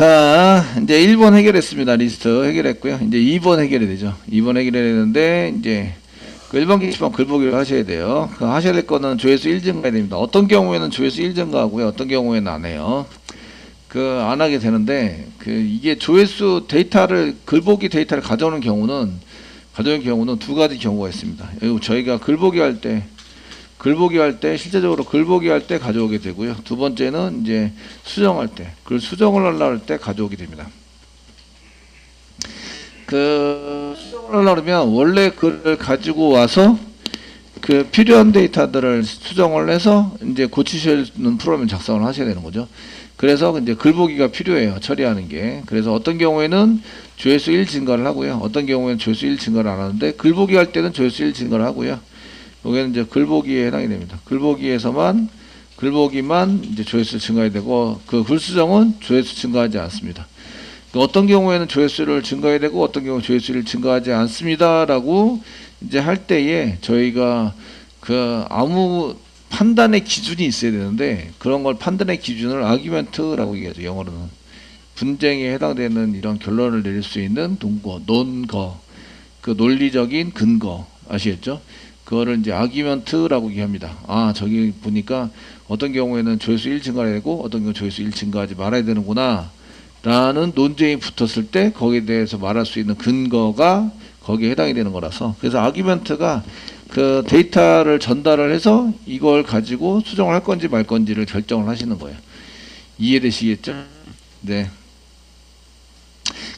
자, 이제 1번 해결했습니다. 리스트 해결했고요. 이제 2번 해결이 되죠. 2번 해결해야 되는데, 이제, 그 1번 게시판 글보기를 하셔야 돼요. 그 하셔야 될 거는 조회수 1 증가해야 됩니다. 어떤 경우에는 조회수 1 증가하고요. 어떤 경우에는 안 해요. 안 하게 되는데, 이게 조회수 데이터를, 글보기 데이터를 가져오는 경우는 두 가지 경우가 있습니다. 저희가 글보기 할 때, 실제적으로 글보기 할 때 가져오게 되고요. 두 번째는 이제 수정할 때, 글 수정을 하려고 할 때 가져오게 됩니다. 수정을 하려고 하면 원래 글을 가지고 와서 필요한 데이터들을 수정을 해서 이제 고치시는 프로그램 작성을 하셔야 되는 거죠. 그래서 이제 글보기가 필요해요. 처리하는 게. 그래서 어떤 경우에는 조회수 1 증가를 하고요. 어떤 경우에는 조회수 1 증가를 안 하는데, 글보기 할 때는 조회수 1 증가를 하고요. 여기는 이제 글보기에 해당이 됩니다. 글보기만 이제 조회수 증가해야 되고, 글 수정은 조회수 증가하지 않습니다. 어떤 경우에는 조회수를 증가해야 되고, 어떤 경우 조회수를 증가하지 않습니다라고 이제 할 때에 저희가 아무 판단의 기준이 있어야 되는데, 그런 걸 판단의 기준을 아규먼트라고 얘기하죠. 영어로는 분쟁에 해당되는 이런 결론을 내릴 수 있는 논거, 논리적인 근거 아시겠죠? 그거를 이제 아규먼트라고 얘기합니다. 저기 보니까 어떤 경우에는 조회수 1 증가해야 되고 어떤 경우 조회수 1 증가하지 말아야 되는구나 라는 논쟁이 붙었을 때 거기에 대해서 말할 수 있는 근거가 거기에 해당이 되는 거라서, 그래서 아규먼트가 데이터를 전달을 해서 이걸 가지고 수정을 할 건지 말 건지를 결정을 하시는 거예요. 이해되시겠죠? 네.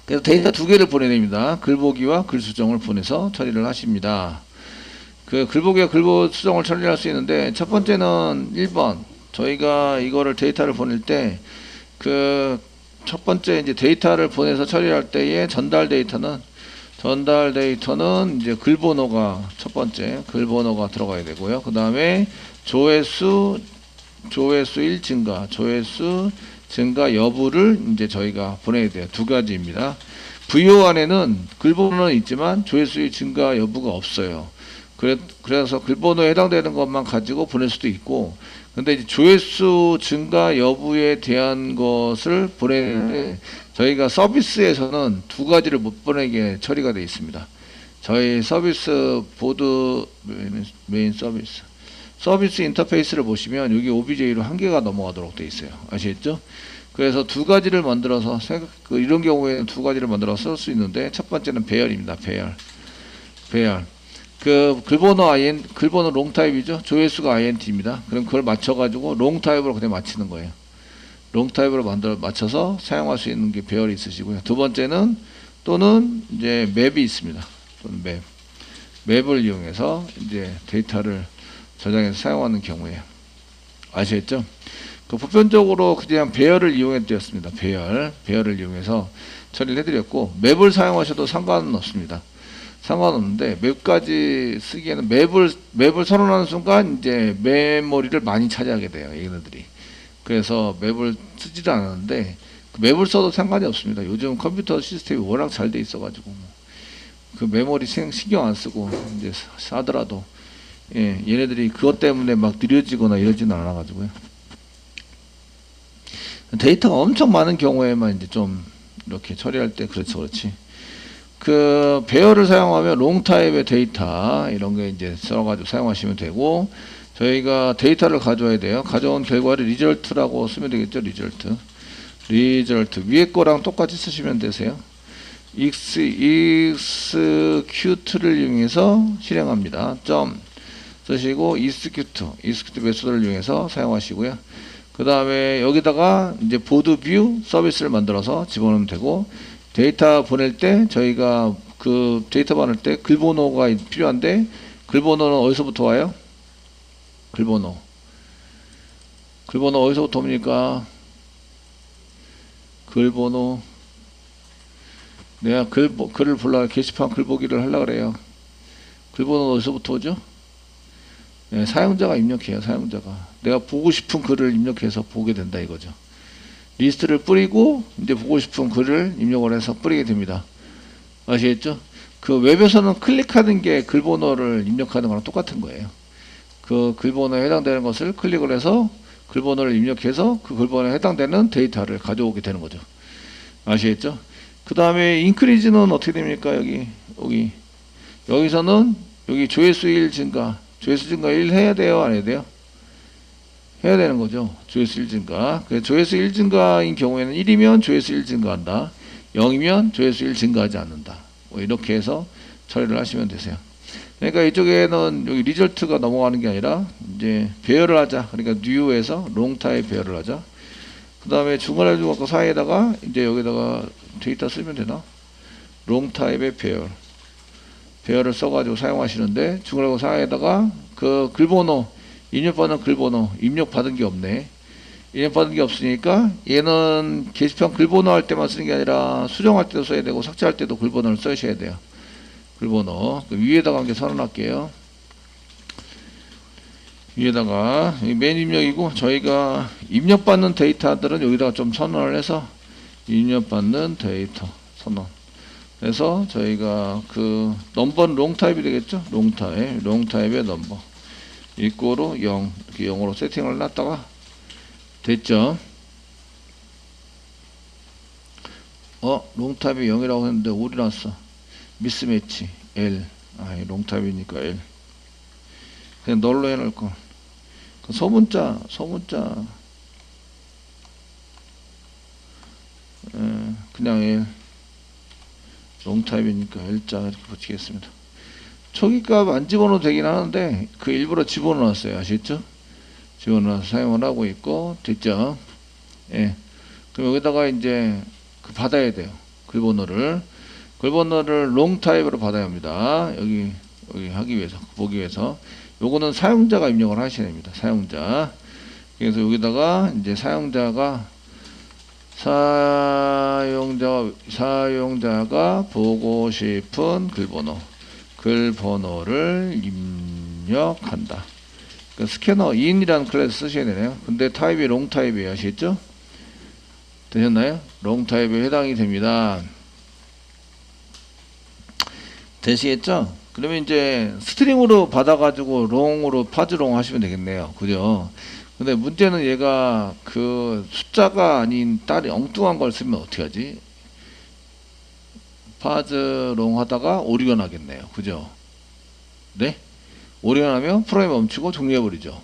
그래서 데이터 두 개를 보내냅니다. 글보기와 글수정을 보내서 처리를 하십니다. 글보기와 글보 수정을 처리할 수 있는데, 첫 번째는 1번. 저희가 이거를 데이터를 보낼 때, 첫 번째 이제 데이터를 보내서 처리할 때의 전달 데이터는 이제 글번호가 첫 번째, 글번호가 들어가야 되고요. 그 다음에 조회수 1 증가, 조회수 증가 여부를 이제 저희가 보내야 돼요. 두 가지입니다. VO 안에는 글번호는 있지만 조회수의 증가 여부가 없어요. 그래서 글번호에 해당되는 것만 가지고 보낼 수도 있고, 근데 이제 조회수 증가 여부에 대한 것을 보내는데, 저희가 서비스에서는 두 가지를 못 보내게 처리가 되어 있습니다. 저희 서비스 보드 메인 서비스 인터페이스를 보시면 여기 OBJ로 한 개가 넘어가도록 되어 있어요. 아시겠죠? 그래서 두 가지를 만들어서 이런 경우에는 두 가지를 만들어서 쓸 수 있는데, 첫 번째는 배열입니다. 배열. 글번호 롱타입이죠. 조회수가 INT입니다. 그럼 그걸 맞춰가지고 롱타입으로 그냥 맞추는 거예요. 롱타입으로 맞춰서 사용할 수 있는 게 배열이 있으시고요. 두 번째는 또는 이제 맵이 있습니다. 또는 맵을 이용해서 이제 데이터를 저장해서 사용하는 경우에, 아시겠죠? 보편적으로 그냥 배열을 이용해 드렸습니다. 배열을 이용해서 처리를 해드렸고, 맵을 사용하셔도 상관은 없습니다. 상관없는데, 맵까지 쓰기에는 맵을 선언하는 순간 이제 메모리를 많이 차지하게 돼요, 얘네들이. 그래서 맵을 쓰지도 않았는데, 맵을 써도 상관이 없습니다. 요즘 컴퓨터 시스템이 워낙 잘 돼 있어가지고 메모리 신경 안 쓰고 이제 사더라도 얘네들이 그것 때문에 막 느려지거나 이러지는 않아가지고요. 데이터가 엄청 많은 경우에만 이제 좀 이렇게 처리할 때 그렇지. 배열을 사용하면 롱타입의 데이터 이런 게 이제 써가지고 사용하시면 되고, 저희가 데이터를 가져와야 돼요. 가져온 결과를 리절트라고 쓰면 되겠죠. 리절트 위에 거랑 똑같이 쓰시면 되세요. execute를 이용해서 실행합니다. 점 쓰시고 execute 메소드를 이용해서 사용하시고요. 그 다음에 여기다가 이제 보드 뷰 서비스를 만들어서 집어넣으면 되고, 데이터 보낼 때 저희가 데이터 보낼 때 글번호가 필요한데, 글번호는 어디서부터 와요? 글번호 어디서부터 옵니까? 글번호, 내가 글을 게시판 글보기를 하려고 그래요. 글번호는 어디서부터 오죠? 네, 사용자가 입력해요. 내가 보고 싶은 글을 입력해서 보게 된다 이거죠. 리스트를 뿌리고 이제 보고 싶은 글을 입력을 해서 뿌리게 됩니다. 아시겠죠? 웹에서는 클릭하는 게 글번호를 입력하는 거랑 똑같은 거예요. 글번호에 해당되는 것을 클릭을 해서 글번호를 입력해서 글번호에 해당되는 데이터를 가져오게 되는 거죠. 아시겠죠? 그 다음에 인크리즈는 어떻게 됩니까? 여기서는 여기 조회수 1 증가, 조회수 증가 1 해야 돼요, 안 해야 돼요? 해야 되는 거죠. 조회수 1 증가. 조회수 1 증가인 경우에는 1이면 조회수 1 증가한다. 0이면 조회수 1 증가하지 않는다. 뭐 이렇게 해서 처리를 하시면 되세요. 그러니까 이쪽에는 여기 리절트가 넘어가는 게 아니라 이제 배열을 하자. 그러니까 뉴에서 롱타입 배열을 하자. 그 다음에 중간에 주고 사이에다가 이제 여기다가 데이터 쓰면 되나? 롱타입의 배열을 써가지고 사용하시는데 중간에 사이에다가 그 글번호 입력받은 글번호 입력받은 게 없네. 입력받은 게 없으니까 얘는 게시판 글번호 할 때만 쓰는 게 아니라 수정할 때도 써야 되고 삭제할 때도 글번호를 써주셔야 돼요. 글번호 위에다가 한개 선언할게요. 위에다가 메인 입력이고 저희가 입력받는 데이터들은 여기다가 좀 선언을 해서 입력받는 데이터 선언. 그래서 저희가 그 넘버는 롱타입이 되겠죠. 롱타입의 넘버 이꼬로 0 이렇게 0으로 세팅을 놨다가 됐죠. 롱타입이 0이라고 했는데 5이 났어. 미스매치 L. 롱타입이니까 L. 그냥 널로 해놓을걸. 소문자 그냥 L. 롱타입이니까 L자 이렇게 붙이겠습니다. 초기값 안 집어넣어도 되긴 하는데 그 일부러 집어넣었어요. 아시겠죠? 집어넣어서 사용을 하고 있고 됐죠? 예. 그럼 여기다가 이제 받아야 돼요. 글번호를 롱타입으로 받아야 합니다. 여기 하기 위해서 보기 위해서 요거는 사용자가 입력을 하셔야 됩니다. 사용자. 그래서 여기다가 이제 사용자가 보고 싶은 글번호를 입력한다. 그 스캐너 인이라는 클래스 쓰셔야 되네요. 근데 타입이 롱타입이에요. 아시겠죠? 되셨나요? 롱타입에 해당이 됩니다. 되시겠죠? 그러면 이제 스트링으로 받아가지고 롱으로 파즈롱 하시면 되겠네요. 그죠? 근데 문제는 얘가 그 숫자가 아닌 딸이 엉뚱한 걸 쓰면 어떻게 하지? 파즈롱 하다가 오리건 하겠네요. 그죠? 네? 오리건 하면 프로그램 멈추고 종료해버리죠.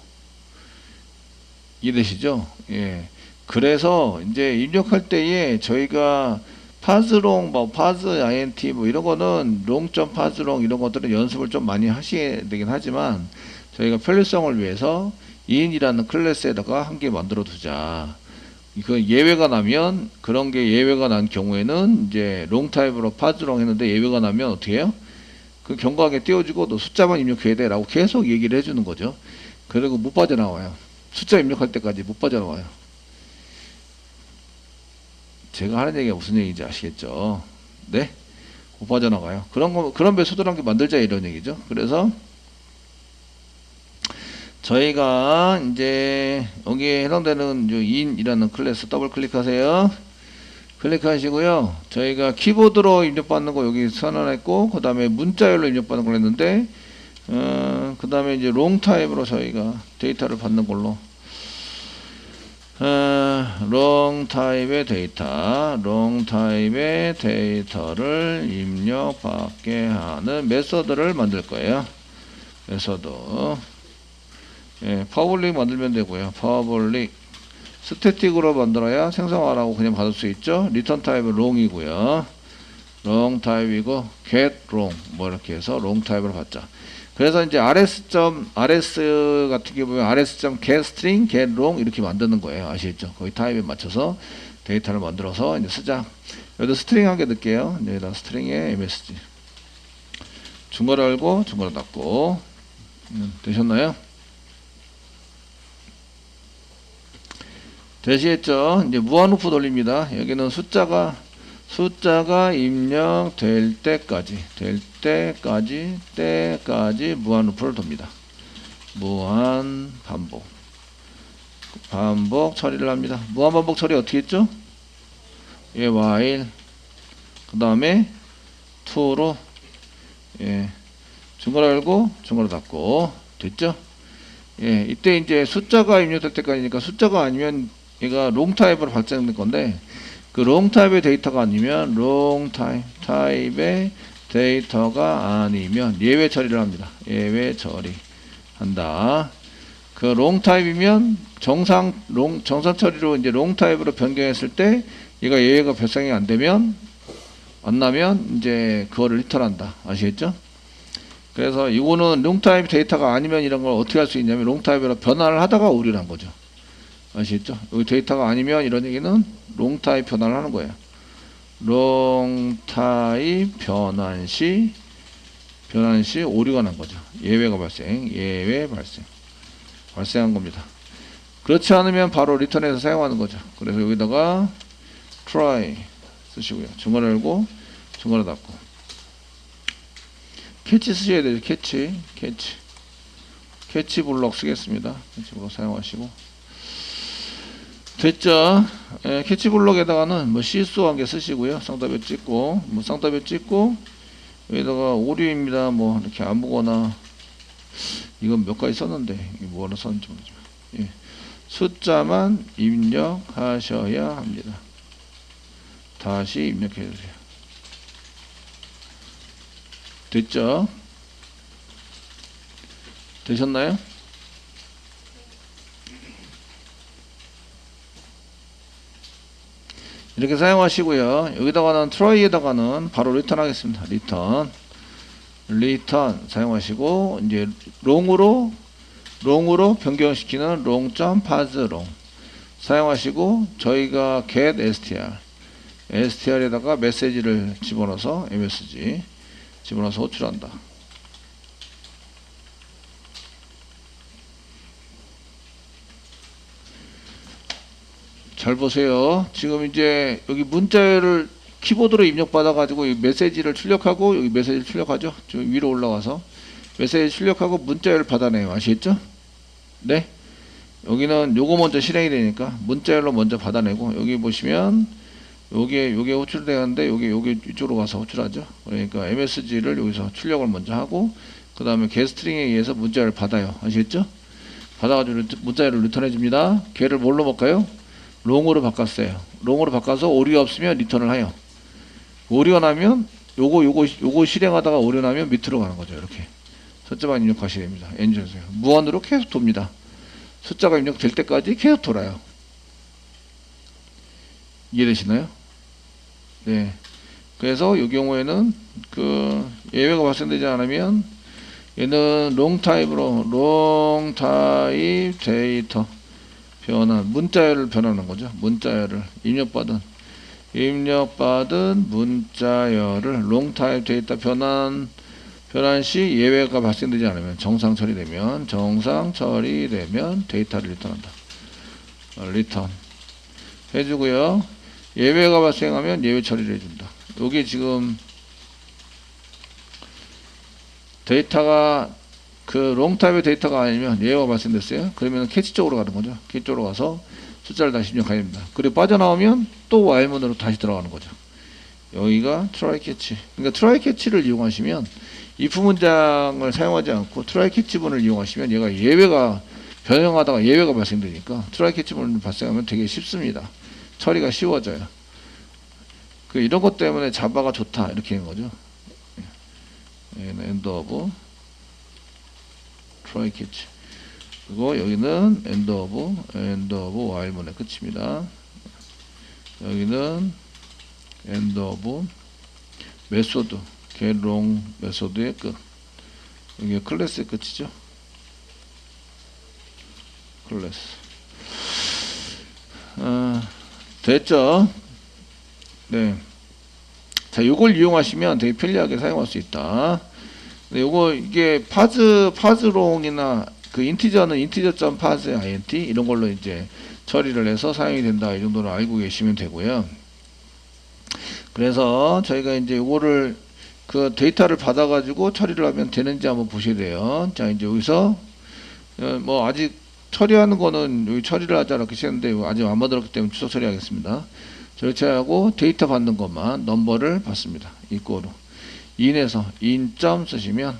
이해되시죠? 예. 그래서 이제 입력할 때에 저희가 파즈롱, 파즈 int 이런 거는 롱점 파즈롱 이런 것들은 연습을 좀 많이 하셔야 되긴 하지만 저희가 편리성을 위해서 in이라는 클래스에다가 한 개 만들어 두자. 그 예외가 나면 그런 게 예외가 난 경우에는 이제 롱 타입으로 파즈롱 했는데 예외가 나면 어떻게 해요? 그 경고하게 띄워주고 너 숫자만 입력해야 돼 라고 계속 얘기를 해주는 거죠. 그리고 못 빠져나와요. 숫자 입력할 때까지 못 빠져나와요. 제가 하는 얘기가 무슨 얘기인지 아시겠죠? 네? 못 빠져나가요. 그런 배수들 한 개 만들자 이런 얘기죠. 그래서 저희가 이제 여기에 해당되는 in이라는 클래스 더블 클릭하세요. 클릭하시고요. 저희가 키보드로 입력받는 거 여기 선언했고, 그 다음에 문자열로 입력받는 걸 했는데, 그 다음에 이제 롱타입으로 저희가 데이터를 받는 걸로. 롱타입의 데이터를 입력받게 하는 메서드를 만들 거예요. 메서드. 예, 퍼블릭 만들면 되고요. 퍼블릭. 스태틱으로 만들어야 생성하라고 그냥 받을 수 있죠. 리턴 타입은 롱이고요. 롱 타입이고 get long 뭐 이렇게 해서 롱 타입을 받자. 그래서 이제 rs 같은 게 보면 rs.get string get long 이렇게 만드는 거예요. 아시겠죠? 거기 타입에 맞춰서 데이터를 만들어서 이제 쓰자. 여기다 스트링 한 개 넣을게요. 여기다 스트링에 msg 중괄호 열고 중괄호 닫고 되셨나요? 되시겠죠? 이제 무한 루프 돌립니다. 여기는 숫자가 입력될 때까지 무한 루프를 돕니다. 무한 반복 처리를 합니다. 무한 반복 처리 어떻게 했죠? 예, while 그 다음에 to로 중괄호 열고 중괄호 닫고 됐죠? 예, 이때 이제 숫자가 입력될 때까지니까 숫자가 아니면 얘가 롱 타입으로 발전될 건데 그 롱 타입의 데이터가 아니면 롱 타입의 데이터가 아니면 예외 처리를 합니다. 예외 처리한다. 그 롱 타입이면 정상 처리로 이제 롱 타입으로 변경했을 때 얘가 예외가 발생이 안 되면 안 나면 이제 그거를 리턴한다. 아시겠죠? 그래서 이거는 롱 타입 데이터가 아니면 이런 걸 어떻게 할 수 있냐면 롱 타입으로 변환을 하다가 오류를 한 거죠. 아시겠죠? 여기 데이터가 아니면 이런 얘기는 롱 타입 변환을 하는 거예요. 롱 타입 변환 시 오류가 난 거죠. 예외가 발생한 겁니다. 그렇지 않으면 바로 리턴해서 사용하는 거죠. 그래서 여기다가 try 쓰시고요. 중괄호 열고 중괄호 닫고 캐치 쓰셔야 되죠. 캐치 블록 쓰겠습니다. 캐치 블록 사용하시고 됐죠? 예, 캐치 블록에다가는 뭐 실수 한 개 쓰시고요. 쌍따옴표 찍고 여기다가 오류입니다. 뭐 이렇게 아무거나 이건 몇 가지 썼는데 이거 뭐라 썼는지 모르지만 예. 숫자만 입력하셔야 합니다. 다시 입력해 주세요. 됐죠? 되셨나요? 이렇게 사용하시고요. 여기다가는 트라이에다가는 바로 리턴 하겠습니다. 리턴 사용하시고 이제 롱으로 변경시키는 long.parseLong 사용하시고 저희가 get str에다가 메시지를 집어넣어서 MSG 집어넣어서 호출한다. 잘 보세요. 지금 이제 여기 문자열을 키보드로 입력받아 가지고 메시지를 출력하고 여기 메시지를 출력하죠. 좀 위로 올라와서 메시지 출력하고 문자열을 받아내요. 아시겠죠? 네. 여기는 요거 먼저 실행이 되니까 문자열로 먼저 받아내고 여기 보시면 요게 호출되는데 요게 이쪽으로 가서 호출하죠. 그러니까 MSG를 여기서 출력을 먼저 하고 그 다음에 getString에 의해서 문자열을 받아요. 아시겠죠? 받아가지고 문자열을 리턴해 줍니다. 걔를 뭘로 볼까요? 롱으로 바꿨어요. 롱으로 바꿔서 오류가 없으면 리턴을 해요. 오류가 나면 요거 실행하다가 오류 나면 밑으로 가는 거죠. 이렇게 숫자만 입력하시면 됩니다. 엔주세요. 무한으로 계속 돕니다. 숫자가 입력될 때까지 계속 돌아요. 이해되시나요? 네. 그래서 이 경우에는 그 예외가 발생되지 않으면 얘는 롱 타입 데이터 변환 문자열을 변하는 거죠. 문자열을 입력받은 문자열을 롱 타입 데이터 변환 시 예외가 발생되지 않으면 정상 처리되면 데이터를 리턴한다. 리턴 해주고요. 예외가 발생하면 예외 처리를 해준다. 여기 지금 데이터가 그 롱 타입의 데이터가 아니면 예외가 발생됐어요. 그러면 캐치 쪽으로 가는 거죠. 캐치 쪽으로 가서 숫자를 다시 입력해야 됩니다. 그리고 빠져나오면 또 while문으로 다시 들어가는 거죠. 여기가 try catch. 그러니까 try catch를 이용하시면 if 문장을 사용하지 않고 try catch문을 이용하시면 얘가 예외가 변형하다가 예외가 발생되니까 try catch문을 발생하면 되게 쉽습니다. 처리가 쉬워져요. 그 이런 것 때문에 자바가 좋다 이렇게 하는 거죠. 얘는 end of try catch. 그리고 여기는 end of while문의 끝입니다. 여기는 end of 메소드 getLong 메소드의 끝. 이게 클래스의 끝이죠. 클래스. 됐죠? 네. 자, 요걸 이용하시면 되게 편리하게 사용할 수 있다. 네, 요거 이게 파즈롱이나 그 인티저는 integer.parse int 이런 걸로 이제 처리를 해서 사용이 된다. 이 정도로 알고 계시면 되고요. 그래서 저희가 이제 요거를 그 데이터를 받아가지고 처리를 하면 되는지 한번 보셔야 돼요. 자, 이제 여기서 뭐 아직 처리하는 거는 여기 처리를 하지 않았기 때문에 아직 안 만들었기 때문에 추석 처리하겠습니다. 절차하고 데이터 받는 것만 넘버를 받습니다. 이꼬로 in에서 in.점 쓰시면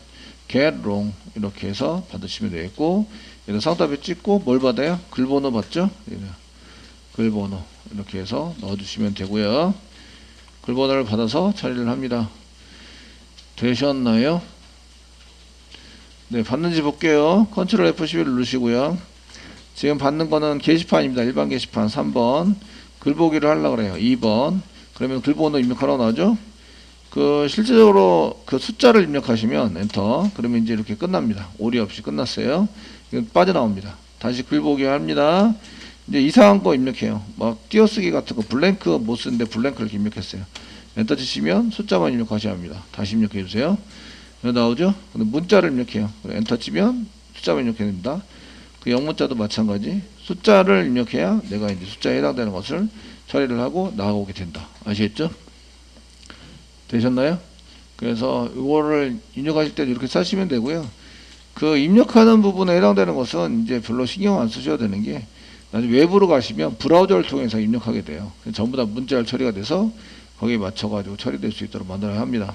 getLong 이렇게 해서 받으시면 되겠고 얘는 쌍따옴표 찍고 뭘 받아요? 글번호 받죠? 글번호 이렇게 해서 넣어주시면 되고요. 글번호를 받아서 처리를 합니다. 되셨나요? 네, 받는지 볼게요. 컨트롤 F11 누르시고요. 지금 받는 거는 게시판입니다. 일반 게시판 3번. 글보기를 하려고 그래요. 2번. 그러면 글번호 입력하라고 나오죠? 실제적으로 숫자를 입력하시면 엔터. 그러면 이제 이렇게 끝납니다. 오리 없이 끝났어요. 이건 빠져나옵니다. 다시 글보기 합니다. 이제 이상한 거 입력해요. 막 띄어쓰기 같은 거 블랭크 못 쓰는데 블랭크를 이렇게 입력했어요. 엔터 치시면 숫자만 입력하셔야 합니다. 다시 입력해 주세요. 여기 나오죠? 근데 문자를 입력해요. 엔터 치면 숫자만 입력해야 됩니다. 영문자도 마찬가지. 숫자를 입력해야 내가 이제 숫자에 해당되는 것을 처리를 하고 나오게 된다. 아시겠죠? 되셨나요? 그래서 이거를 입력하실 때 이렇게 쓰시면 되고요. 입력하는 부분에 해당되는 것은 이제 별로 신경 안 쓰셔도 되는 게 나중에 외부로 가시면 브라우저를 통해서 입력하게 돼요. 전부 다 문자열 처리가 돼서 거기에 맞춰가지고 처리될 수 있도록 만들어야 합니다.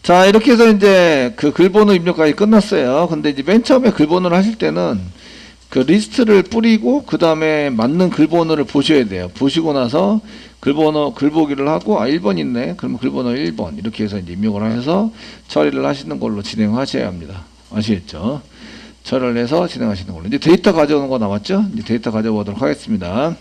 자, 이렇게 해서 이제 글번호 입력까지 끝났어요. 근데 이제 맨 처음에 글번호를 하실 때는 리스트를 뿌리고 그 다음에 맞는 글번호를 보셔야 돼요. 보시고 나서 글보기를 하고 1번 있네. 그러면 글번호 1번 이렇게 해서 이제 입력을 해서 처리를 하시는 걸로 진행하셔야 합니다. 아시겠죠? 처리를 해서 진행하시는 걸로. 이제 데이터 가져오는 거 남았죠? 이제 데이터 가져보도록 하겠습니다.